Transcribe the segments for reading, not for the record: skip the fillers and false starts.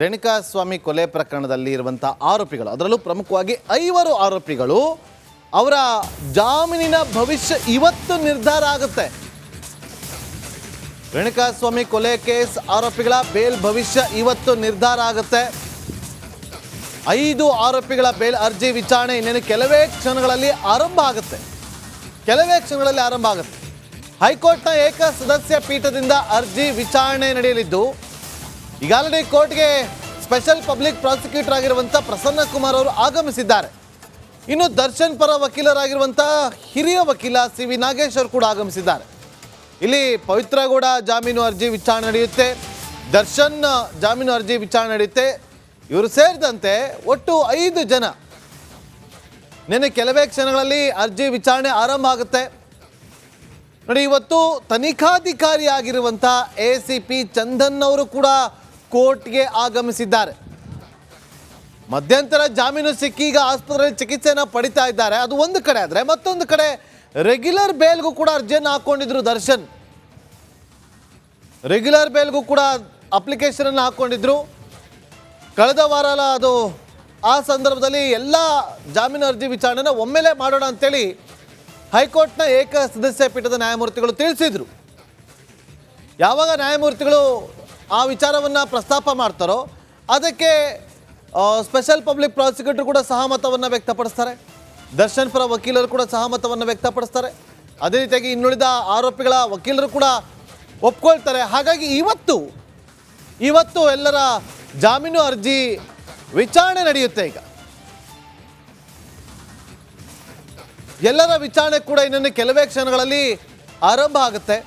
ರೇಣುಕಾಸ್ವಾಮಿ ಕೊಲೆ ಪ್ರಕರಣದಲ್ಲಿ ಇರುವಂಥ ಆರೋಪಿಗಳು, ಅದರಲ್ಲೂ ಪ್ರಮುಖವಾಗಿ 5 ಆರೋಪಿಗಳು ಅವರ ಜಾಮೀನಿನ ಭವಿಷ್ಯ ಇವತ್ತು ನಿರ್ಧಾರ ಆಗುತ್ತೆ. ರೇಣುಕಾಸ್ವಾಮಿ ಕೊಲೆ ಕೇಸ್ ಆರೋಪಿಗಳ ಬೇಲ್ ಭವಿಷ್ಯ ಇವತ್ತು ನಿರ್ಧಾರ ಆಗುತ್ತೆ. 5 ಆರೋಪಿಗಳ ಬೇಲ್ ಅರ್ಜಿ ವಿಚಾರಣೆ ಇನ್ನೇನು ಕೆಲವೇ ಕ್ಷಣಗಳಲ್ಲಿ ಆರಂಭ ಆಗುತ್ತೆ. ಹೈಕೋರ್ಟ್ನ ಏಕ ಸದಸ್ಯ ಪೀಠದಿಂದ ಅರ್ಜಿ ವಿಚಾರಣೆ ನಡೆಯಲಿದ್ದು, ಈಗಾಗಲೇ ಕೋರ್ಟ್ಗೆ ಸ್ಪೆಷಲ್ ಪಬ್ಲಿಕ್ ಪ್ರಾಸಿಕ್ಯೂಟರ್ ಆಗಿರುವಂಥ ಪ್ರಸನ್ನ ಕುಮಾರ್ ಅವರು ಆಗಮಿಸಿದ್ದಾರೆ. ಇನ್ನು ದರ್ಶನ್ ಪರ ವಕೀಲರಾಗಿರುವಂಥ ಹಿರಿಯ ವಕೀಲ ಸಿ ವಿ ನಾಗೇಶ್ ಅವರು ಕೂಡ ಆಗಮಿಸಿದ್ದಾರೆ. ಇಲ್ಲಿ ಪವಿತ್ರ ಗೌಡ ಜಾಮೀನು ಅರ್ಜಿ ವಿಚಾರಣೆ ನಡೆಯುತ್ತೆ, ದರ್ಶನ್ ಜಾಮೀನು ಅರ್ಜಿ ವಿಚಾರಣೆ ನಡೆಯುತ್ತೆ. ಇವರು ಸೇರಿದಂತೆ ಒಟ್ಟು 5 ಜನ ನಿನ್ನೆ ಕೆಲವೇ ಕ್ಷಣಗಳಲ್ಲಿ ಅರ್ಜಿ ವಿಚಾರಣೆ ಆರಂಭ ಆಗುತ್ತೆ. ನೋಡಿ, ಇವತ್ತು ತನಿಖಾಧಿಕಾರಿಯಾಗಿರುವಂಥ ACP ಚಂದನ್ ಅವರು ಕೂಡ ಕೋರ್ಟ್ಗೆ ಆಗಮಿಸಿದ್ದಾರೆ. ಮಧ್ಯಂತರ ಜಾಮೀನು ಸಿಕ್ಕಿ ಈಗ ಆಸ್ಪತ್ರೆಯಲ್ಲಿ ಚಿಕಿತ್ಸೆಯನ್ನು ಪಡಿತಾ ಇದ್ದಾರೆ. ಅದು ಒಂದು ಕಡೆ ಆದರೆ, ಮತ್ತೊಂದು ಕಡೆ ರೆಗ್ಯುಲರ್ ಬೇಲ್ಗೂ ಕೂಡ ಅರ್ಜಿಯನ್ನು ಹಾಕ್ಕೊಂಡಿದ್ರು. ದರ್ಶನ್ ರೆಗ್ಯುಲರ್ ಬೇಲ್ಗೂ ಕೂಡ ಅಪ್ಲಿಕೇಶನ್ ಅನ್ನು ಹಾಕ್ಕೊಂಡಿದ್ರು. ಕಳೆದ ವಾರ ಅದು ಆ ಸಂದರ್ಭದಲ್ಲಿ ಎಲ್ಲ ಜಾಮೀನು ಅರ್ಜಿ ವಿಚಾರಣೆನ ಒಮ್ಮೆಲೆ ಮಾಡೋಣ ಅಂತೇಳಿ ಹೈಕೋರ್ಟ್ನ ಏಕ ಸದಸ್ಯ ಪೀಠದ ನ್ಯಾಯಮೂರ್ತಿಗಳು ತಿಳಿಸಿದರು. ಯಾವಾಗ ನ್ಯಾಯಮೂರ್ತಿಗಳು ಆ ವಿಚಾರವನ್ನು ಪ್ರಸ್ತಾಪ ಮಾಡ್ತಾರೋ ಅದಕ್ಕೆ ಸ್ಪೆಷಲ್ ಪಬ್ಲಿಕ್ ಪ್ರಾಸಿಕ್ಯೂಟರ್ ಕೂಡ ಸಹಮತವನ್ನು ವ್ಯಕ್ತಪಡಿಸ್ತಾರೆ. ದರ್ಶನ್ ಪರ ವಕೀಲರು ಕೂಡ ಸಹಮತವನ್ನು ವ್ಯಕ್ತಪಡಿಸ್ತಾರೆ. ಅದೇ ರೀತಿಯಾಗಿ ಇನ್ನುಳಿದ ಆರೋಪಿಗಳ ವಕೀಲರು ಕೂಡ ಒಪ್ಕೊಳ್ತಾರೆ. ಹಾಗಾಗಿ ಇವತ್ತು ಎಲ್ಲರ ಜಾಮೀನು ಅರ್ಜಿ ವಿಚಾರಣೆ ನಡೆಯುತ್ತೆ. ಈಗ ಎಲ್ಲರ ವಿಚಾರಣೆ ಕೂಡ ಇನ್ನೊಂದು ಕೆಲವೇ ಕ್ಷಣಗಳಲ್ಲಿ ಆರಂಭ ಆಗುತ್ತೆ.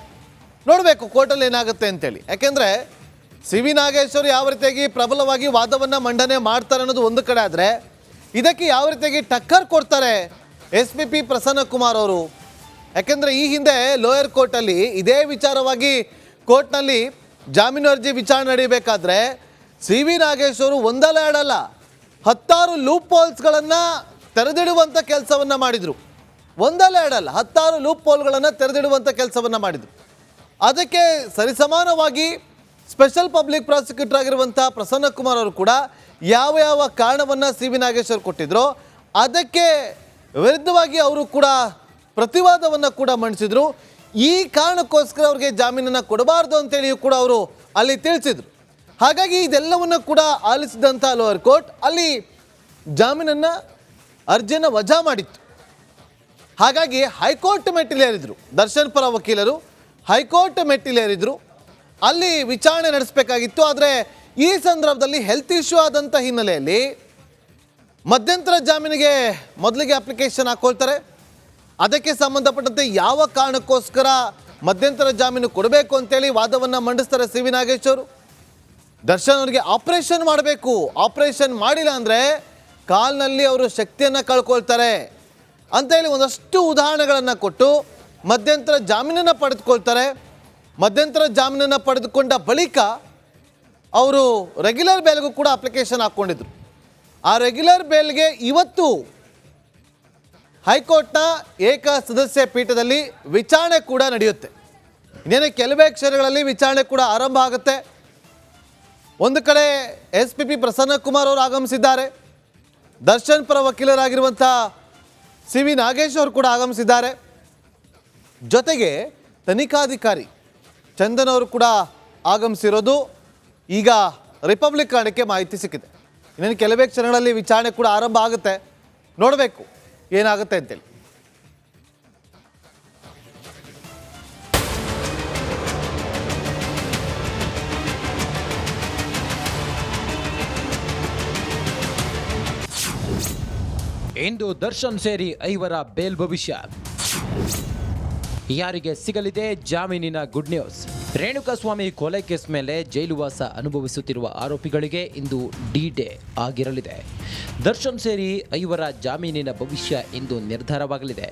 ನೋಡಬೇಕು ಕೋರ್ಟಲ್ಲಿ ಏನಾಗುತ್ತೆ ಅಂತೇಳಿ. ಯಾಕೆಂದರೆ ಸಿ ವಿ ನಾಗೇಶ್ವರ್ ಯಾವ ರೀತಿಯಾಗಿ ಪ್ರಬಲವಾಗಿ ವಾದವನ್ನು ಮಂಡನೆ ಮಾಡ್ತಾರೆ ಅನ್ನೋದು ಒಂದು ಕಡೆ ಆದರೆ, ಇದಕ್ಕೆ ಯಾವ ರೀತಿಯಾಗಿ ಟಕ್ಕರ್ ಕೊಡ್ತಾರೆ SPP ಪ್ರಸನ್ನ ಕುಮಾರ್ ಅವರು. ಯಾಕೆಂದರೆ ಈ ಹಿಂದೆ ಲೋಯರ್ ಕೋರ್ಟಲ್ಲಿ ಇದೇ ವಿಚಾರವಾಗಿ ಕೋರ್ಟ್ನಲ್ಲಿ ಜಾಮೀನು ಅರ್ಜಿ ವಿಚಾರಣೆ ನಡೆಯಬೇಕಾದ್ರೆ ಸಿ ವಿ ನಾಗೇಶ್ವರು ಒಂದಲ್ಲ ಎರಡಲ್ಲ 10 ಲೂಪ್ ಹೋಲ್ಸ್ಗಳನ್ನು ತೆರೆದಿಡುವಂಥ ಕೆಲಸವನ್ನು ಮಾಡಿದರು. ಒಂದಲ್ಲ ಎರಡಲ್ಲ 10 ಲೂಪ್ ಹೋಲ್ಗಳನ್ನು ತೆರೆದಿಡುವಂಥ ಕೆಲಸವನ್ನು ಮಾಡಿದರು. ಅದಕ್ಕೆ ಸರಿಸಮಾನವಾಗಿ ಸ್ಪೆಷಲ್ ಪಬ್ಲಿಕ್ ಪ್ರಾಸಿಕ್ಯೂಟರ್ ಆಗಿರುವಂಥ ಪ್ರಸನ್ನ ಕುಮಾರ್ ಅವರು ಕೂಡ ಯಾವ ಕಾರಣವನ್ನು ಸಿ ವಿ ನಾಗೇಶ್ವರ್ ಕೊಟ್ಟಿದ್ರೋ ಅದಕ್ಕೆ ವಿರುದ್ಧವಾಗಿ ಅವರು ಕೂಡ ಪ್ರತಿವಾದವನ್ನು ಕೂಡ ಮಂಡಿಸಿದರು. ಈ ಕಾರಣಕ್ಕೋಸ್ಕರ ಅವ್ರಿಗೆ ಜಾಮೀನನ್ನು ಕೊಡಬಾರ್ದು ಅಂತೇಳಿಯೂ ಕೂಡ ಅವರು ಅಲ್ಲಿ ತಿಳಿಸಿದರು. ಹಾಗಾಗಿ ಇದೆಲ್ಲವನ್ನು ಕೂಡ ಆಲಿಸಿದಂಥ ಲೋಯರ್ ಕೋರ್ಟ್ ಅಲ್ಲಿ ಜಾಮೀನನ್ನು ಅರ್ಜಿಯನ್ನು ವಜಾ ಮಾಡಿತ್ತು. ಹಾಗಾಗಿ ಹೈಕೋರ್ಟ್ ಮೆಟ್ಟಿಲೇರಿದ್ರು. ದರ್ಶನ್ ಪರ ವಕೀಲರು ಹೈಕೋರ್ಟ್ ಮೆಟ್ಟಿಲೇರಿದ್ರು. ಅಲ್ಲಿ ವಿಚಾರಣೆ ನಡೆಸಬೇಕಾಗಿತ್ತು. ಆದರೆ ಈ ಸಂದರ್ಭದಲ್ಲಿ ಹೆಲ್ತ್ ಇಶ್ಯೂ ಆದಂಥ ಹಿನ್ನೆಲೆಯಲ್ಲಿ ಮಧ್ಯಂತರ ಜಾಮೀನಿಗೆ ಮೊದಲಿಗೆ ಅಪ್ಲಿಕೇಶನ್ ಹಾಕ್ಕೊಳ್ತಾರೆ. ಅದಕ್ಕೆ ಸಂಬಂಧಪಟ್ಟಂತೆ ಯಾವ ಕಾರಣಕ್ಕೋಸ್ಕರ ಮಧ್ಯಂತರ ಜಾಮೀನು ಕೊಡಬೇಕು ಅಂತೇಳಿ ವಾದವನ್ನು ಮಂಡಿಸ್ತಾರೆ ಸಿ ವಿ ನಾಗೇಶ್ ಅವರು. ದರ್ಶನ್ ಅವರಿಗೆ ಆಪರೇಷನ್ ಮಾಡಬೇಕು, ಆಪರೇಷನ್ ಮಾಡಿಲ್ಲ ಅಂದರೆ ಕಾಲ್ನಲ್ಲಿ ಅವರು ಶಕ್ತಿಯನ್ನು ಕಳ್ಕೊಳ್ತಾರೆ ಅಂತೇಳಿ ಒಂದಷ್ಟು ಉದಾಹರಣೆಗಳನ್ನು ಕೊಟ್ಟು ಮಧ್ಯಂತರ ಜಾಮೀನನ್ನು ಪಡೆದುಕೊಳ್ತಾರೆ. ಮಧ್ಯಂತರ ಜಾಮೀನನ್ನು ಪಡೆದುಕೊಂಡ ಬಳಿಕ ಅವರು ರೆಗ್ಯುಲರ್ ಬೇಲ್ಗೂ ಕೂಡ ಅಪ್ಲಿಕೇಶನ್ ಹಾಕ್ಕೊಂಡಿದ್ರು. ಆ ರೆಗ್ಯುಲರ್ ಬೇಲ್ಗೆ ಇವತ್ತು ಹೈಕೋರ್ಟ್ನ ಏಕ ಸದಸ್ಯ ಪೀಠದಲ್ಲಿ ವಿಚಾರಣೆ ಕೂಡ ನಡೆಯುತ್ತೆ. ಇನ್ನೇನು ಕೆಲವೇ ಕ್ಷಣಗಳಲ್ಲಿ ವಿಚಾರಣೆ ಕೂಡ ಆರಂಭ ಆಗುತ್ತೆ. ಒಂದು ಕಡೆ SPP ಪ್ರಸನ್ನ ಕುಮಾರ್ ಅವರು ಆಗಮಿಸಿದ್ದಾರೆ. ದರ್ಶನ್ ಪರ ವಕೀಲರಾಗಿರುವಂಥ ಸಿ ವಿ ನಾಗೇಶ್ ಅವರು ಕೂಡ ಆಗಮಿಸಿದ್ದಾರೆ. ಜೊತೆಗೆ ತನಿಖಾಧಿಕಾರಿ ಚಂದನ್ ಅವರು ಕೂಡ ಆಗಮಿಸಿರೋದು ಈಗ ರಿಪಬ್ಲಿಕ್ ಕನ್ನಡಕ್ಕೆ ಮಾಹಿತಿ ಸಿಕ್ಕಿದೆ. ಇನ್ನೇನು ಕೆಲವೇ ಕ್ಷಣಗಳಲ್ಲಿ ವಿಚಾರಣೆ ಕೂಡ ಆರಂಭ ಆಗುತ್ತೆ. ನೋಡಬೇಕು ಏನಾಗುತ್ತೆ ಅಂತೇಳಿ. ಇಂದು ದರ್ಶನ್ ಸೇರಿ 5 ಬೇಲ್ ಭವಿಷ್ಯ ಯಾರಿಗೆ ಸಿಗಲಿದೆ? ಜಾಮೀನಿನ ಗುಡ್ ನ್ಯೂಸ್. ರೇಣುಕಾಸ್ವಾಮಿ ಕೊಲೆ ಕೇಸ್ ಮೇಲೆ ಜೈಲುವಾಸ ಅನುಭವಿಸುತ್ತಿರುವ ಆರೋಪಿಗಳಿಗೆ ಇಂದು D-Day ಆಗಿರಲಿದೆ. ದರ್ಶನ್ ಸೇರಿ 5 ಜಾಮೀನಿನ ಭವಿಷ್ಯ ಇಂದು ನಿರ್ಧಾರವಾಗಲಿದೆ.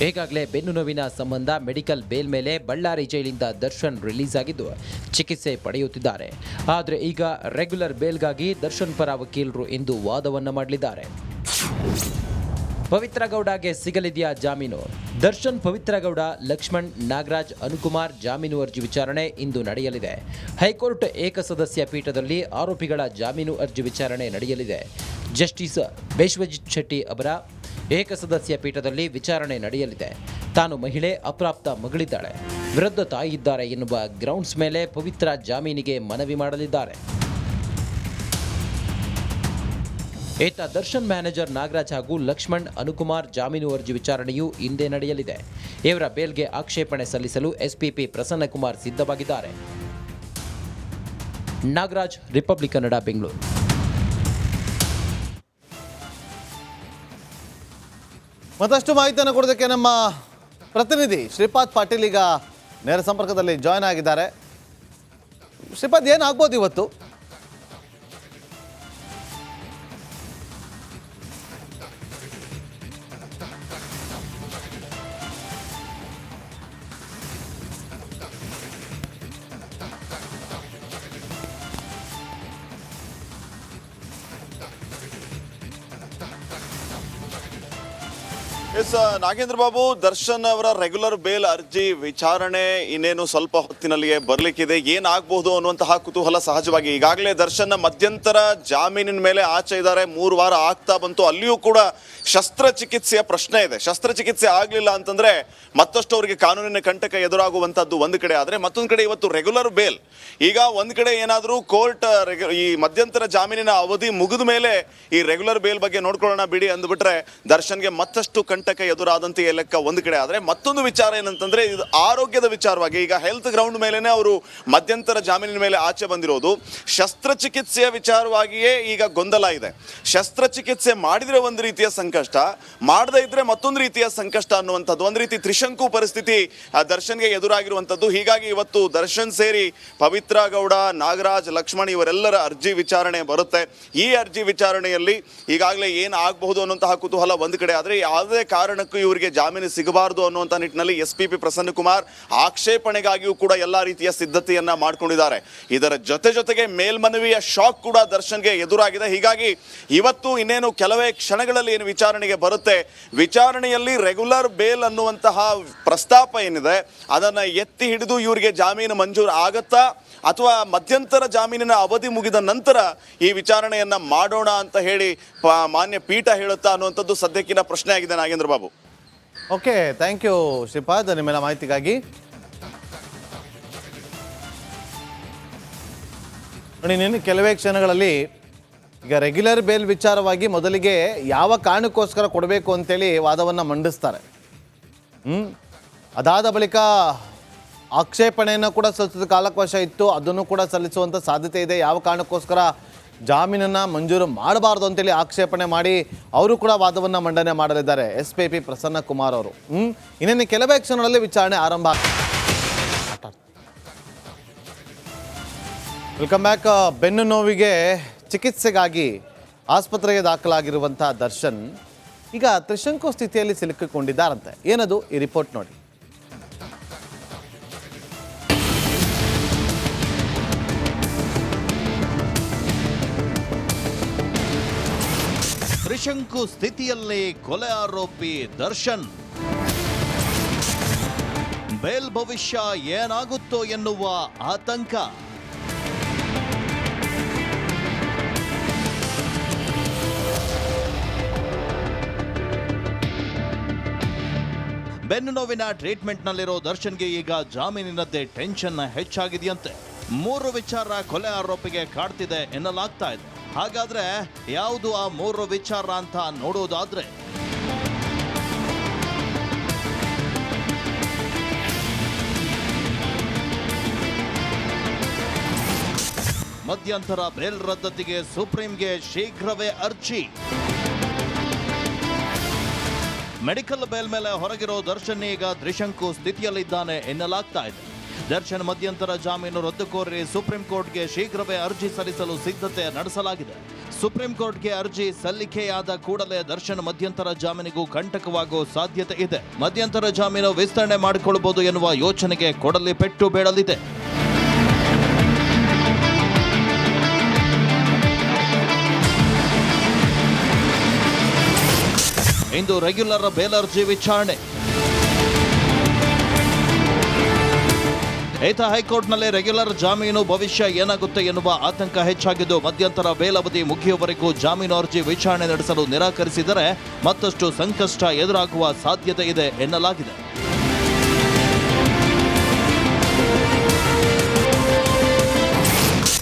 ಈಗಾಗಲೇ ಬೆನ್ನು ನೋವಿನ ಸಂಬಂಧ ಮೆಡಿಕಲ್ ಬೇಲ್ ಮೇಲೆ ಬಳ್ಳಾರಿ ಜೈಲಿಂದ ದರ್ಶನ್ ರಿಲೀಸ್ ಆಗಿದ್ದು ಚಿಕಿತ್ಸೆ ಪಡೆಯುತ್ತಿದ್ದಾರೆ. ಆದರೆ ಈಗ ರೆಗ್ಯುಲರ್ ಬೇಲ್ಗಾಗಿ ದರ್ಶನ್ ಪರ ವಕೀಲರು ಇಂದು ವಾದವನ್ನು ಮಾಡಲಿದ್ದಾರೆ. ಪವಿತ್ರ ಗೌಡಗೆ ಸಿಗಲಿದೆಯಾ ಜಾಮೀನು? ದರ್ಶನ್, ಪವಿತ್ರ ಗೌಡ, ಲಕ್ಷ್ಮಣ್, ನಾಗರಾಜ್, ಅನುಕುಮಾರ್ ಜಾಮೀನು ಅರ್ಜಿ ವಿಚಾರಣೆ ಇಂದು ನಡೆಯಲಿದೆ. ಹೈಕೋರ್ಟ್ ಏಕಸದಸ್ಯ ಪೀಠದಲ್ಲಿ ಆರೋಪಿಗಳ ಜಾಮೀನು ಅರ್ಜಿ ವಿಚಾರಣೆ ನಡೆಯಲಿದೆ. ಜಸ್ಟಿಸ್ ವಿಶ್ವಜಿತ್ ಶೆಟ್ಟಿ ಅವರ ಏಕಸದಸ್ಯ ಪೀಠದಲ್ಲಿ ವಿಚಾರಣೆ ನಡೆಯಲಿದೆ. ತಾನು ಮಹಿಳೆ, ಅಪ್ರಾಪ್ತ ಮಗಳಿದ್ದಾಳೆ, ವಿರುದ್ಧ ತಾಯಿ ಇದ್ದಾರೆ ಎನ್ನುವ ಗ್ರೌಂಡ್ಸ್ ಮೇಲೆ ಪವಿತ್ರ ಜಾಮೀನಿಗೆ ಮನವಿ ಮಾಡಲಿದ್ದಾರೆ. ಈತ ದರ್ಶನ್ ಮ್ಯಾನೇಜರ್ ನಾಗರಾಜ್ ಹಾಗೂ ಲಕ್ಷ್ಮಣ್, ಅನುಕುಮಾರ್ ಜಾಮೀನು ಅರ್ಜಿ ವಿಚಾರಣೆಯು ಇಂದೇ ನಡೆಯಲಿದೆ. ಇವರ ಬೇಲ್ಗೆ ಆಕ್ಷೇಪಣೆ ಸಲ್ಲಿಸಲು ಎಸ್ಪಿಪಿ ಪ್ರಸನ್ನಕುಮಾರ್ ಸಿದ್ಧವಾಗಿದ್ದಾರೆ. ನಾಗರಾಜ್, ರಿಪಬ್ಲಿಕ್ ಕನ್ನಡ, ಬೆಂಗಳೂರು. ಮತ್ತಷ್ಟು ಮಾಹಿತಿಯನ್ನು ಕೊಡೋದಕ್ಕೆ ನಮ್ಮ ಪ್ರತಿನಿಧಿ ಶ್ರೀಪಾದ್ ಪಾಟೀಲ್ ಈಗ ನೇರ ಸಂಪರ್ಕದಲ್ಲಿ ಜಾಯ್ನ್ ಆಗಿದ್ದಾರೆ. ಶ್ರೀಪಾದ್, ಏನಾಗ್ಬೋದು ಇವತ್ತು? ಎಸ್ ನಾಗೇಂದ್ರ ಬಾಬು, ದರ್ಶನ್ ಅವರ ರೆಗ್ಯುಲರ್ ಬೇಲ್ ಅರ್ಜಿ ವಿಚಾರಣೆ ಇನ್ನೇನು ಸ್ವಲ್ಪ ಹೊತ್ತಿನಲ್ಲಿಯೇ ಬರ್ಲಿಕ್ಕಿದೆ. ಏನಾಗಬಹುದು ಅನ್ನುವಂತಹ ಕುತೂಹಲ ಸಹಜವಾಗಿ. ಈಗಾಗಲೇ ದರ್ಶನ್ ಮಧ್ಯಂತರ ಜಾಮೀನಿನ ಮೇಲೆ ಆಚೆ ಇದ್ದಾರೆ. 3 ವಾರ ಆಗ್ತಾ ಬಂತು. ಅಲ್ಲಿಯೂ ಕೂಡ ಶಸ್ತ್ರಚಿಕಿತ್ಸೆಯ ಪ್ರಶ್ನೆ ಇದೆ. ಶಸ್ತ್ರಚಿಕಿತ್ಸೆ ಆಗಲಿಲ್ಲ ಅಂತಂದ್ರೆ ಮತ್ತಷ್ಟು ಅವರಿಗೆ ಕಾನೂನಿನ ಕಂಟಕ ಎದುರಾಗುವಂತದ್ದು ಒಂದು ಕಡೆ ಆದ್ರೆ, ಮತ್ತೊಂದು ಕಡೆ ಇವತ್ತು ರೆಗ್ಯುಲರ್ ಬೇಲ್. ಈಗ ಒಂದ್ ಕಡೆ ಏನಾದರೂ ಕೋರ್ಟ್ ಈ ಮಧ್ಯಂತರ ಜಾಮೀನಿನ ಅವಧಿ ಮುಗಿದ ಮೇಲೆ ಈ ರೆಗ್ಯುಲರ್ ಬೇಲ್ ಬಗ್ಗೆ ನೋಡ್ಕೊಳ್ಳೋಣ ಬಿಡಿ ಅಂದ್ಬಿಟ್ರೆ ದರ್ಶನ್ಗೆ ಮತ್ತಷ್ಟು ಕಂಟಕ ಎದುರಾದಂತೆ ಲೆಕ್ಕ ಒಂದು ಕಡೆ ಆದ್ರೆ, ಮತ್ತೊಂದು ವಿಚಾರ ಏನಂತಂದ್ರೆ ಇದು ಆರೋಗ್ಯದ ವಿಚಾರವಾಗಿ. ಈಗ ಹೆಲ್ತ್ ಗ್ರೌಂಡ್ ಮೇಲೆನೆ ಅವರು ಮಧ್ಯಂತರ ಜಾಮೀನಿನ ಮೇಲೆ ಆಚೆ ಬಂದಿರೋದು. ಶಸ್ತ್ರಚಿಕಿತ್ಸೆಯ ವಿಚಾರವಾಗಿಯೇ ಈಗ ಗೊಂದಲ ಇದೆ. ಶಸ್ತ್ರಚಿಕಿತ್ಸೆ ಮಾಡಿದ್ರೆ ಒಂದು ರೀತಿಯ ಸಂಕಷ್ಟ, ಮಾಡದೇ ಇದ್ರೆ ಮತ್ತೊಂದು ರೀತಿಯ ಸಂಕಷ್ಟ ಅನ್ನುವಂಥದ್ದು, ಒಂದು ರೀತಿ ತ್ರಿಶಂಕು ಪರಿಸ್ಥಿತಿ ದರ್ಶನ್ಗೆ ಎದುರಾಗಿರುವಂಥದ್ದು. ಹೀಗಾಗಿ ಇವತ್ತು ದರ್ಶನ್ ಸೇರಿ ಪವಿತ್ರ ಗೌಡ, ನಾಗರಾಜ್, ಲಕ್ಷ್ಮಣ್ ಇವರೆಲ್ಲರ ಅರ್ಜಿ ವಿಚಾರಣೆ ಬರುತ್ತೆ. ಈ ಅರ್ಜಿ ವಿಚಾರಣೆಯಲ್ಲಿ ಈಗಾಗಲೇ ಏನು ಆಗಬಹುದು ಅನ್ನುವಂತಹ ಕುತೂಹಲ ಒಂದು ಕಡೆ ಆದರೆ, ಯಾವುದೇ ಕಾರಣಕ್ಕೂ ಇವರಿಗೆ ಜಾಮೀನು ಸಿಗಬಾರದು ಅನ್ನುವಂಥ ನಿಟ್ಟಿನಲ್ಲಿ ಎಸ್ಪಿಪಿ ಪ್ರಸನ್ನಕುಮಾರ್ ಆಕ್ಷೇಪಣೆಗಾಗಿಯೂ ಕೂಡ ಎಲ್ಲಾ ರೀತಿಯ ಸಿದ್ಧತೆಯನ್ನ ಮಾಡಿಕೊಂಡಿದ್ದಾರೆ. ಇದರ ಜೊತೆಗೆ ಮೇಲ್ಮನವಿಯ ಶಾಕ್ ಕೂಡ ದರ್ಶನ್ಗೆ ಎದುರಾಗಿದೆ. ಹೀಗಾಗಿ ಇವತ್ತು ಇನ್ನೇನು ಕೆಲವೇ ಕ್ಷಣಗಳಲ್ಲಿ ಏನು ವಿಚಾರಣೆಗೆ ಬರುತ್ತೆ, ವಿಚಾರಣೆಯಲ್ಲಿ ರೆಗ್ಯುಲರ್ ಬೇಲ್ ಅನ್ನುವಂತಹ ಪ್ರಸ್ತಾಪ ಏನಿದೆ ಅದನ್ನ ಎತ್ತಿ ಹಿಡಿದು ಇವರಿಗೆ ಜಾಮೀನು ಮಂಜೂರು ಆಗತ್ತಾ ಅಥವಾ ಮಧ್ಯಂತರ ಜಾಮೀನಿನ ಅವಧಿ ಮುಗಿದ ನಂತರ ಈ ವಿಚಾರಣೆಯನ್ನ ಮಾಡೋಣ ಅಂತ ಹೇಳಿ ಮಾನ್ಯ ಪೀಠ ಹೇಳುತ್ತಾ ಅನ್ನುವಂಥದ್ದು ಸದ್ಯಕ್ಕಿನ ಪ್ರಶ್ನೆ ಆಗಿದೆ Nagendra Babu. Okay, thank you Shripad ನಿಮ್ಮೆಲ್ಲ ಮಾಹಿತಿಗಾಗಿ. ನೋಡಿ, ನೀನು ಕೆಲವೇ ಕ್ಷಣಗಳಲ್ಲಿ ಈಗ ರೆಗ್ಯುಲರ್ ಬೇಲ್ ವಿಚಾರವಾಗಿ ಮೊದಲಿಗೆ ಯಾವ ಕಾರಣಕ್ಕೋಸ್ಕರ ಕೊಡಬೇಕು ಅಂತೇಳಿ ವಾದವನ್ನು ಮಂಡಿಸ್ತಾರೆ. ಅದಾದ ಬಳಿಕ ಆಕ್ಷೇಪಣೆಯನ್ನು ಕೂಡ ಸಲ್ಲಿಸಿದ ಕಾಲಾವಕಾಶ ಇತ್ತು, ಅದನ್ನು ಕೂಡ ಸಲ್ಲಿಸುವಂಥ ಸಾಧ್ಯತೆ ಇದೆ. ಯಾವ ಕಾರಣಕ್ಕೋಸ್ಕರ ಜಾಮೀನನ್ನು ಮಂಜೂರು ಮಾಡಬಾರ್ದು ಅಂತೇಳಿ ಆಕ್ಷೇಪಣೆ ಮಾಡಿ ಅವರು ಕೂಡ ವಾದವನ್ನು ಮಂಡನೆ ಮಾಡಲಿದ್ದಾರೆ ಎಸ್ಪಿಪಿ ಪ್ರಸನ್ನಕುಮಾರ್ ಅವರು. ಇನ್ನೇನು ಕೆಲವೇ ಕ್ಷಣಗಳಲ್ಲಿ ವಿಚಾರಣೆ ಆರಂಭ. Welcome back. ಬೆನ್ನು ನೋವಿಗೆ ಚಿಕಿತ್ಸೆಗಾಗಿ ಆಸ್ಪತ್ರೆಗೆ ದಾಖಲಾಗಿರುವಂಥ ದರ್ಶನ್ ಈಗ ತ್ರಿಶಂಕು ಸ್ಥಿತಿಯಲ್ಲಿ ಸಿಲುಕಿಕೊಂಡಿದ್ದಾರಂತೆ. ಏನದು ಈ ರಿಪೋರ್ಟ್ ನೋಡಿ. ತ್ರಿಶಂಕು ಸ್ಥಿತಿಯಲ್ಲಿ ಕೊಲೆ ಆರೋಪಿ ದರ್ಶನ್. ಬೇಲ್ ಭವಿಷ್ಯ ಏನಾಗುತ್ತೋ ಎನ್ನುವ ಆತಂಕ. ಬೆನ್ನು ನೋವಿನ ಟ್ರೀಟ್ಮೆಂಟ್ನಲ್ಲಿರೋ ದರ್ಶನ್ಗೆ ಈಗ ಜಾಮೀನಿನದ್ದೇ ಟೆನ್ಷನ್ ಹೆಚ್ಚಾಗಿದೆಯಂತೆ. 3 ವಿಚಾರ ಕೊಲೆ ಆರೋಪಿಗೆ ಕಾಡ್ತಿದೆ ಎನ್ನಲಾಗ್ತಾ ಇದೆ. ಹಾಗಾದ್ರೆ ಯಾವುದು ಆ 3 ವಿಚಾರ ಅಂತ ನೋಡೋದಾದ್ರೆ, ಮಧ್ಯಂತರ ಬೇಲ್ ರದ್ದತಿಗೆ ಸುಪ್ರೀಂಗೆ ಶೀಘ್ರವೇ ಅರ್ಜಿ. ಮೆಡಿಕಲ್ ಬೇಲ್ ಮೇಲೆ ಹೊರಗಿರೋ ದರ್ಶನ್ ಈಗ ತ್ರಿಶಂಕು ಸ್ಥಿತಿಯಲ್ಲಿದ್ದಾನೆ ಎನ್ನಲಾಗ್ತಾ ಇದೆ. ದರ್ಶನ್ ಮಧ್ಯಂತರ ಜಾಮೀನು ರದ್ದು ಕೋರಿ ಸುಪ್ರೀಂ ಕೋರ್ಟ್ಗೆ ಶೀಘ್ರವೇ ಅರ್ಜಿ ಸಲ್ಲಿಸಲು ಸಿದ್ಧತೆ ನಡೆಸಲಾಗಿದೆ. ಸುಪ್ರೀಂ ಕೋರ್ಟ್ಗೆ ಅರ್ಜಿ ಸಲ್ಲಿಕೆಯಾದ ಕೂಡಲೇ ದರ್ಶನ್ ಮಧ್ಯಂತರ ಜಾಮೀನಿಗೂ ಕಂಟಕವಾಗುವ ಸಾಧ್ಯತೆ ಇದೆ. ಮಧ್ಯಂತರ ಜಾಮೀನು ವಿಸ್ತರಣೆ ಮಾಡಿಕೊಳ್ಳಬಹುದು ಎನ್ನುವ ಯೋಚನೆಗೆ ಕೊಡಲಿ ಪೆಟ್ಟು ಬೀಳಲಿದೆ. ಇಂದು ರೆಗ್ಯುಲರ್ ಬೇಲ್ ಅರ್ಜಿ ವಿಚಾರಣೆ. ಈತ ಹೈಕೋರ್ಟ್ನಲ್ಲಿ ರೆಗ್ಯುಲರ್ ಜಾಮೀನು ಭವಿಷ್ಯ ಏನಾಗುತ್ತೆ ಎನ್ನುವ ಆತಂಕ ಹೆಚ್ಚಾಗಿದ್ದು ಮಧ್ಯಂತರ ಬೇಲ್ ಅವಧಿ ಮುಗಿಯುವವರೆಗೂ ಜಾಮೀನು ಅರ್ಜಿ ವಿಚಾರಣೆ ನಡೆಸಲು ನಿರಾಕರಿಸಿದರೆ ಮತ್ತಷ್ಟು ಸಂಕಷ್ಟ ಎದುರಾಗುವ ಸಾಧ್ಯತೆ ಇದೆ ಎನ್ನಲಾಗಿದೆ.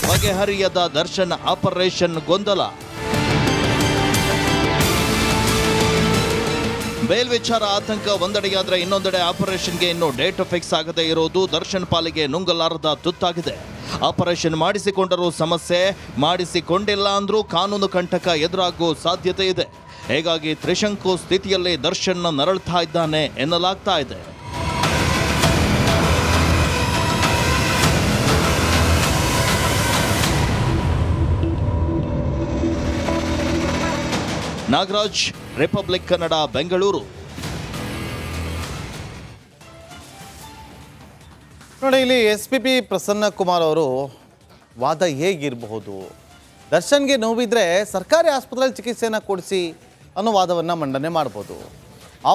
ಬಗೆಹರಿಯದ ದರ್ಶನ್ ಆಪರೇಷನ್ ಗೊಂದಲ. ಬೇಲ್ ವಿಚಾರ ಆತಂಕ ಒಂದೆಡೆಯಾದ್ರೆ ಇನ್ನೊಂದೆಡೆ ಆಪರೇಷನ್ಗೆ ಇನ್ನೂ ಡೇಟ್ ಫಿಕ್ಸ್ ಆಗದೇ ಇರೋದು ದರ್ಶನ್ ಪಾಲಿಗೆ ನುಂಗಲಾರದ ತುತ್ತಾಗಿದೆ. ಆಪರೇಷನ್ ಮಾಡಿಸಿಕೊಂಡರೂ ಸಮಸ್ಯೆ, ಮಾಡಿಸಿಕೊಂಡಿಲ್ಲ ಅಂದ್ರೂ ಕಾನೂನು ಕಂಟಕ ಎದುರಾಗುವ ಸಾಧ್ಯತೆ ಇದೆ. ಹೀಗಾಗಿ ತ್ರಿಶಂಕು ಸ್ಥಿತಿಯಲ್ಲಿ ದರ್ಶನ್ ನರಳ್ತಾ ಇದ್ದಾನೆ ಎನ್ನಲಾಗ್ತಾ ಇದೆ. ನಾಗರಾಜ್, ರಿಪಬ್ಲಿಕ್ ಕನ್ನಡ, ಬೆಂಗಳೂರು. ನೋಡಿ, ಇಲ್ಲಿ SPP ಪ್ರಸನ್ನ ಕುಮಾರ್ ಅವರು ವಾದ ಹೇಗಿರಬಹುದು, ದರ್ಶನ್ಗೆ ನೋವಿದ್ರೆ ಸರ್ಕಾರಿ ಆಸ್ಪತ್ರೆಯಲ್ಲಿ ಚಿಕಿತ್ಸೆಯನ್ನು ಕೊಡಿಸಿ ಅನ್ನೋ ವಾದವನ್ನು ಮಂಡನೆ ಮಾಡ್ಬೋದು.